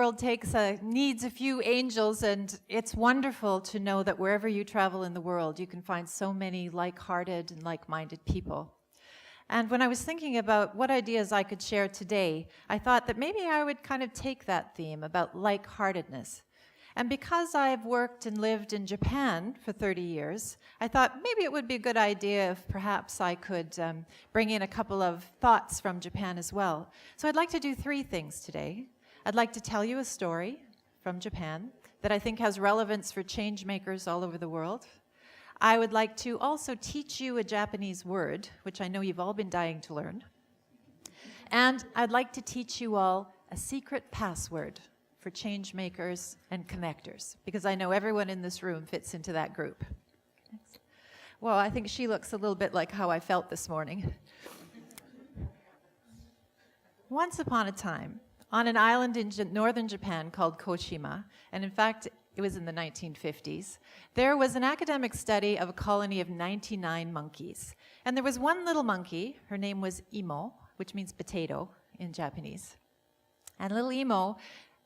world needs a few angels, and it's wonderful to know that wherever you travel in the world, you can find so many like-hearted and like-minded people. And when I was thinking about what ideas I could share today, I thought that maybe I would kind of take that theme about like-heartedness. And because I've worked and lived in Japan for 30 years, I thought maybe it would be a good idea if perhaps I could bring in a couple of thoughts from Japan as well. So I'd like to do 3 things today. I'd like to tell you a story from Japan that I think has relevance for change makers all over the world. I would like to also teach you a Japanese word, which I know you've all been dying to learn. And I'd like to teach you all a secret password for change makers and connectors, because I know everyone in this room fits into that group. Well, I think she looks a little bit like how I felt this morning. Once upon a time, on an island in northern Japan called Koshima, and in fact, it was in the 1950s, there was an academic study of a colony of 99 monkeys. And there was one little monkey, her name was Imo, which means potato in Japanese. And little Imo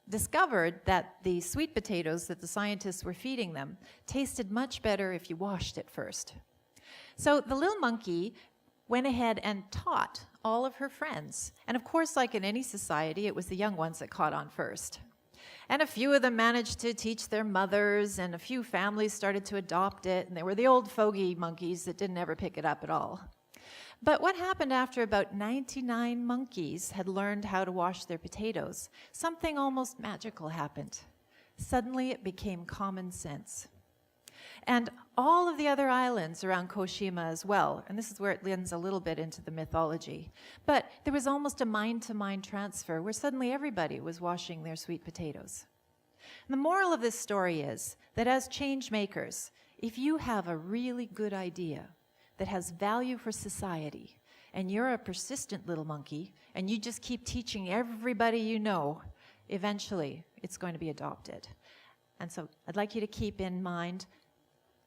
discovered that the sweet potatoes that the scientists were feeding them tasted much better if you washed it first. So the little monkey went ahead and taught all of her friends. And of course, like in any society, it was the young ones that caught on first. And a few of them managed to teach their mothers, and a few families started to adopt it, and they were the old fogey monkeys that didn't ever pick it up at all. But what happened after about 99 monkeys had learned how to wash their potatoes? Something almost magical happened. Suddenly it became common sense. And all of the other islands around Koshima as well, and this is where it lends a little bit into the mythology, but there was almost a mind-to-mind transfer where suddenly everybody was washing their sweet potatoes. And the moral of this story is that as change makers, if you have a really good idea that has value for society, and you're a persistent little monkey, and you just keep teaching everybody you know, eventually it's going to be adopted. And so I'd like you to keep in mind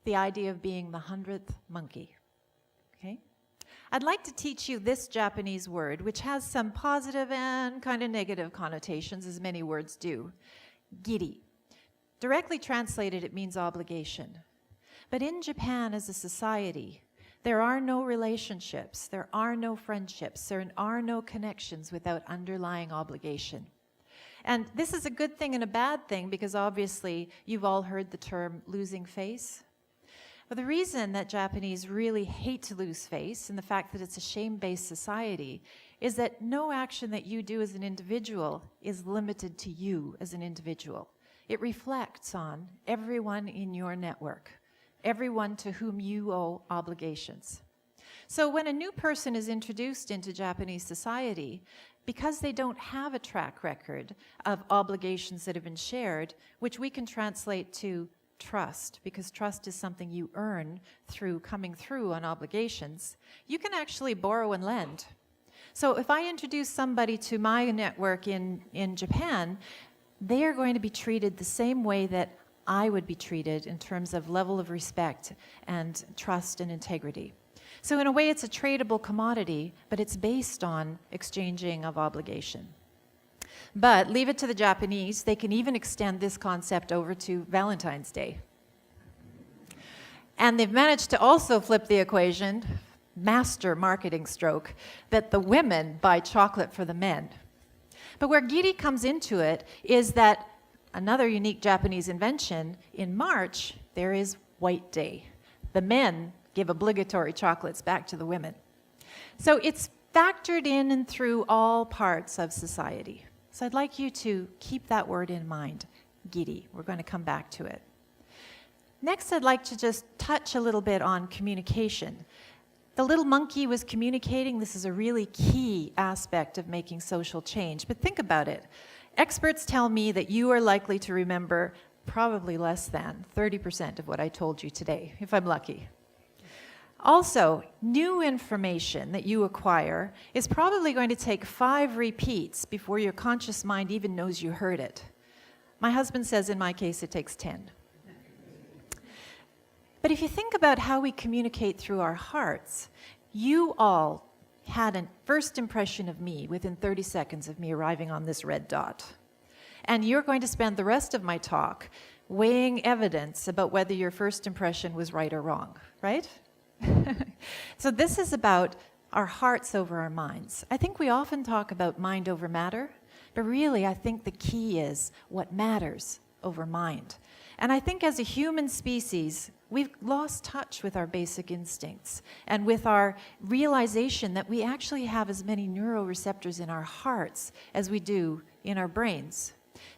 the idea of being the 100th monkey, okay? I'd like to teach you this Japanese word, which has some positive and kind of negative connotations, as many words do. Gidi. Directly translated, it means obligation. But in Japan as a society, there are no relationships, there are no friendships, there are no connections without underlying obligation. And this is a good thing and a bad thing, because obviously you've all heard the term losing face. But the reason that Japanese really hate to lose face, and the fact that it's a shame-based society, is that no action that you do as an individual is limited to you as an individual. It reflects on everyone in your network, everyone to whom you owe obligations. So when a new person is introduced into Japanese society, because they don't have a track record of obligations that have been shared, which we can translate to trust, because trust is something you earn through coming through on obligations, you can actually borrow and lend. So if I introduce somebody to my network in Japan, they are going to be treated the same way that I would be treated in terms of level of respect and trust and integrity. So in a way, it's a tradable commodity, but it's based on exchanging of obligation. But leave it to the Japanese, they can even extend this concept over to Valentine's Day. And they've managed to also flip the equation, master marketing stroke, that the women buy chocolate for the men. But where gidi comes into it is that another unique Japanese invention, in March, there is White Day. The men give obligatory chocolates back to the women. So it's factored in and through all parts of society. So I'd like you to keep that word in mind, gidi. We're going to come back to it. Next, I'd like to just touch a little bit on communication. The little monkey was communicating. This is a really key aspect of making social change. But think about it. Experts tell me that you are likely to remember probably less than 30% of what I told you today, if I'm lucky. Also, new information that you acquire is probably going to take 5 repeats before your conscious mind even knows you heard it. My husband says in my case it takes 10. But if you think about how we communicate through our hearts, you all had a first impression of me within 30 seconds of me arriving on this red dot. And you're going to spend the rest of my talk weighing evidence about whether your first impression was right or wrong, right? So this is about our hearts over our minds. I think we often talk about mind over matter, but really I think the key is what matters over mind. And I think as a human species, we've lost touch with our basic instincts and with our realization that we actually have as many neuroreceptors in our hearts as we do in our brains.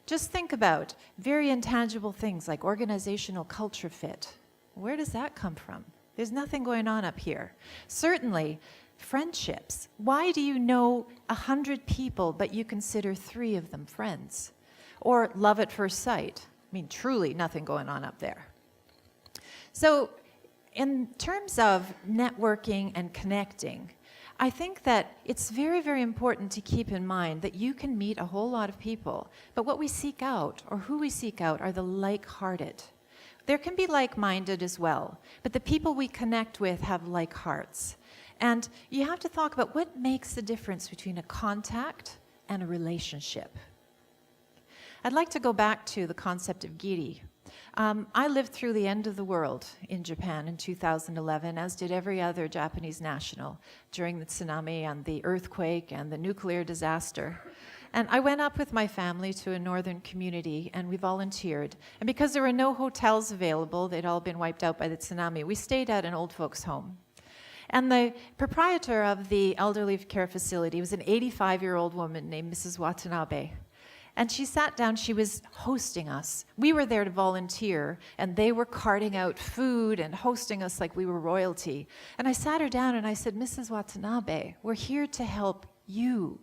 Just think about very intangible things like organizational culture fit. Where does that come from? There's nothing going on up here. Certainly, friendships. Why do you know 100 people, but you consider 3 of them friends? Or love at first sight. I mean, truly nothing going on up there. So, in terms of networking and connecting, I think that it's very, very important to keep in mind that you can meet a whole lot of people, but what we seek out, or who we seek out, are the like-hearted. There can be like-minded as well, but the people we connect with have like hearts. And you have to talk about what makes the difference between a contact and a relationship. I'd like to go back to the concept of gidi. I lived through the end of the world in Japan in 2011, as did every other Japanese national, during the tsunami and the earthquake and the nuclear disaster. And I went up with my family to a northern community, and we volunteered. And because there were no hotels available, they'd all been wiped out by the tsunami, we stayed at an old folks' home. And the proprietor of the elderly care facility was an 85-year-old woman named Mrs. Watanabe. And she sat down, she was hosting us. We were there to volunteer, and they were carting out food and hosting us like we were royalty. And I sat her down and I said, Mrs. Watanabe, we're here to help you.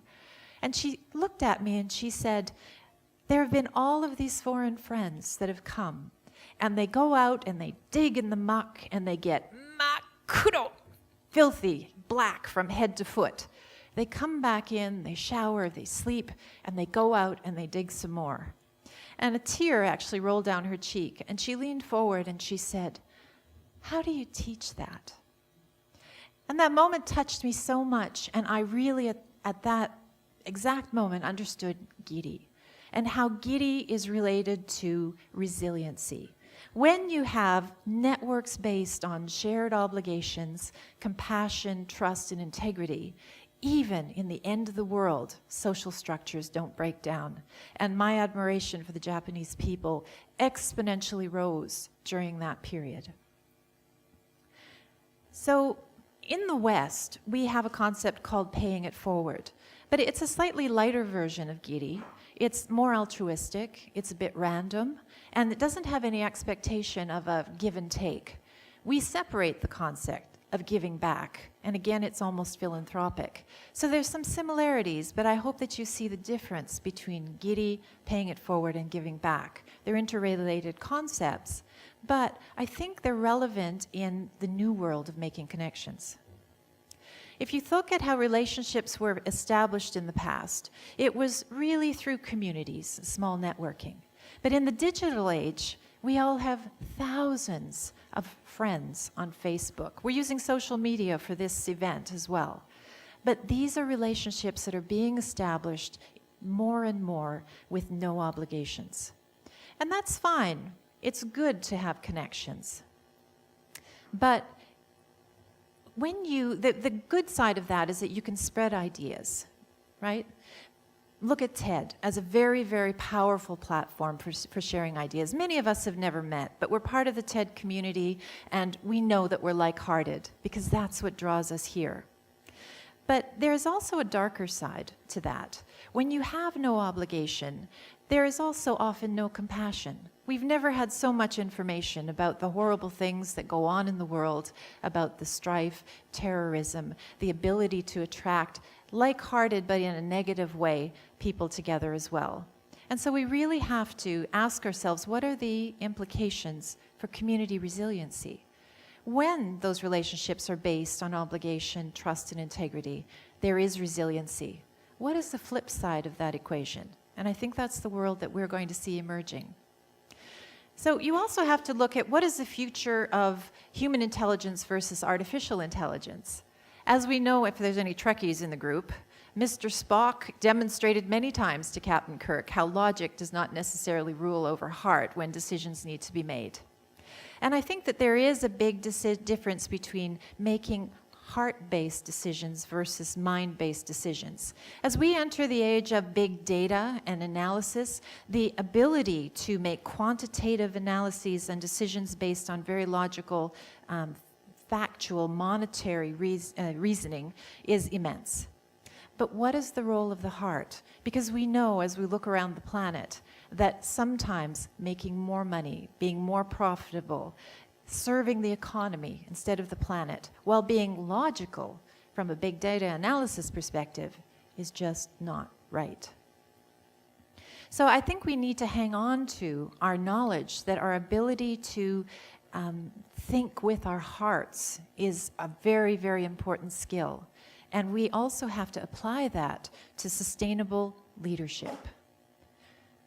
And she looked at me and she said, there have been all of these foreign friends that have come, and they go out and they dig in the muck and they get makudo, filthy, black from head to foot. They come back in, they shower, they sleep, and they go out and they dig some more. And a tear actually rolled down her cheek, and she leaned forward and she said, how do you teach that? And that moment touched me so much, and I really, at that exact moment, understood gidi, and how gidi is related to resiliency. When you have networks based on shared obligations, compassion, trust, and integrity, even in the end of the world, social structures don't break down. And my admiration for the Japanese people exponentially rose during that period. So in the West, we have a concept called paying it forward. But it's a slightly lighter version of gidi. It's more altruistic, it's a bit random, and it doesn't have any expectation of a give and take. We separate the concept of giving back, and again, it's almost philanthropic. So there's some similarities, but I hope that you see the difference between gidi, paying it forward, and giving back. They're interrelated concepts, but I think they're relevant in the new world of making connections. If you look at how relationships were established in the past, it was really through communities, small networking. But in the digital age, we all have thousands of friends on Facebook. We're using social media for this event as well. But these are relationships that are being established more and more with no obligations. And that's fine. It's good to have connections. But when the good side of that is that you can spread ideas, right? Look at TED as a very, very powerful platform for sharing ideas. Many of us have never met, but we're part of the TED community, and we know that we're like-hearted because that's what draws us here. But there's also a darker side to that. When you have no obligation, there is also often no compassion. We've never had so much information about the horrible things that go on in the world, about the strife, terrorism, the ability to attract like-hearted, but in a negative way, people together as well. And so we really have to ask ourselves, what are the implications for community resiliency? When those relationships are based on obligation, trust, and integrity, there is resiliency. What is the flip side of that equation? And I think that's the world that we're going to see emerging. So you also have to look at what is the future of human intelligence versus artificial intelligence. As we know, if there's any Trekkies in the group, Mr. Spock demonstrated many times to Captain Kirk how logic does not necessarily rule over heart when decisions need to be made. And I think that there is a big difference between making heart-based decisions versus mind-based decisions. As we enter the age of big data and analysis, the ability to make quantitative analyses and decisions based on very logical, factual, monetary reasoning is immense. But what is the role of the heart? Because we know as we look around the planet that sometimes making more money, being more profitable, serving the economy instead of the planet, while being logical from a big data analysis perspective, is just not right. So I think we need to hang on to our knowledge that our ability to think with our hearts is a very, very important skill. And we also have to apply that to sustainable leadership.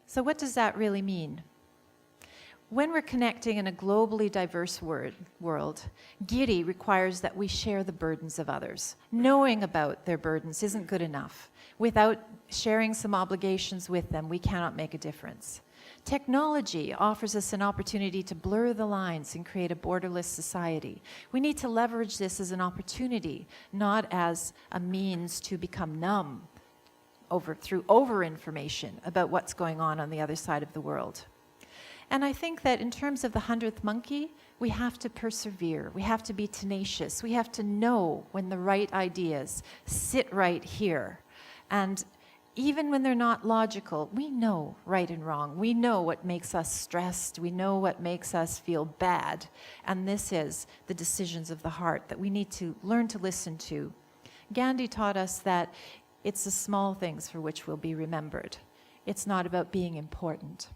So what does that really mean? When we're connecting in a globally diverse world, gidi requires that we share the burdens of others. Knowing about their burdens isn't good enough. Without sharing some obligations with them, we cannot make a difference. Technology offers us an opportunity to blur the lines and create a borderless society. We need to leverage this as an opportunity, not as a means to become numb through over-information about what's going on the other side of the world. And I think that in terms of the 100th monkey, we have to persevere. We have to be tenacious. We have to know when the right ideas sit right here. And even when they're not logical, we know right and wrong. We know what makes us stressed. We know what makes us feel bad. And this is the decisions of the heart that we need to learn to listen to. Gandhi taught us that it's the small things for which we'll be remembered. It's not about being important.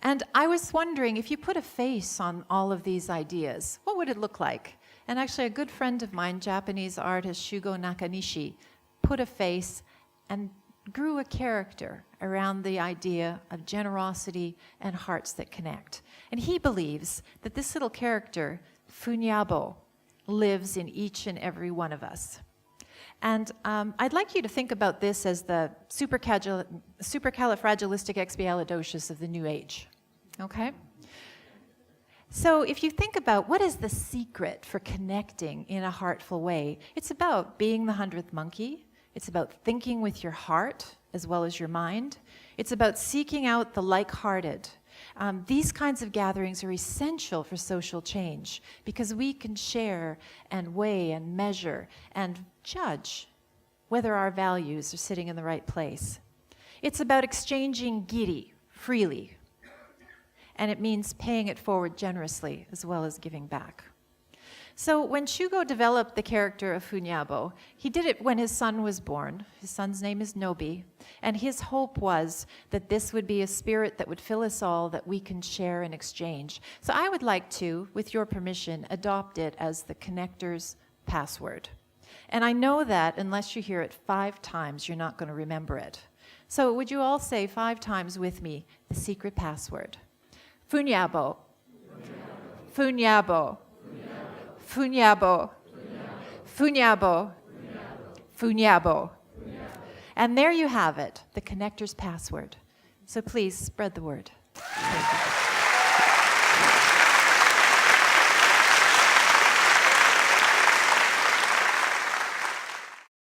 And I was wondering, if you put a face on all of these ideas, what would it look like? And actually, a good friend of mine, Japanese artist Shugo Nakanishi, put a face and grew a character around the idea of generosity and hearts that connect. And he believes that this little character, Funyabo, lives in each and every one of us. And I'd like you to think about this as the supercalifragilisticexpialidocious of the New Age, okay? So if you think about what is the secret for connecting in a heartful way, it's about being the 100th monkey. It's about thinking with your heart as well as your mind. It's about seeking out the like-hearted. These kinds of gatherings are essential for social change because we can share and weigh and measure and judge whether our values are sitting in the right place. It's about exchanging gidi freely, and it means paying it forward generously as well as giving back. So when Shugo developed the character of Funyabo, he did it when his son was born. His son's name is Nobi, and his hope was that this would be a spirit that would fill us all, that we can share and exchange. So I would like to, with your permission, adopt it as the connector's password. And I know that unless you hear it 5 times, you're not going to remember it. So would you all say 5 times with me the secret password? Funyabo. Funyabo. Funyabo. Funyabo. Funyabo. And there you have it, the connector's password. So please spread the word. Thank you.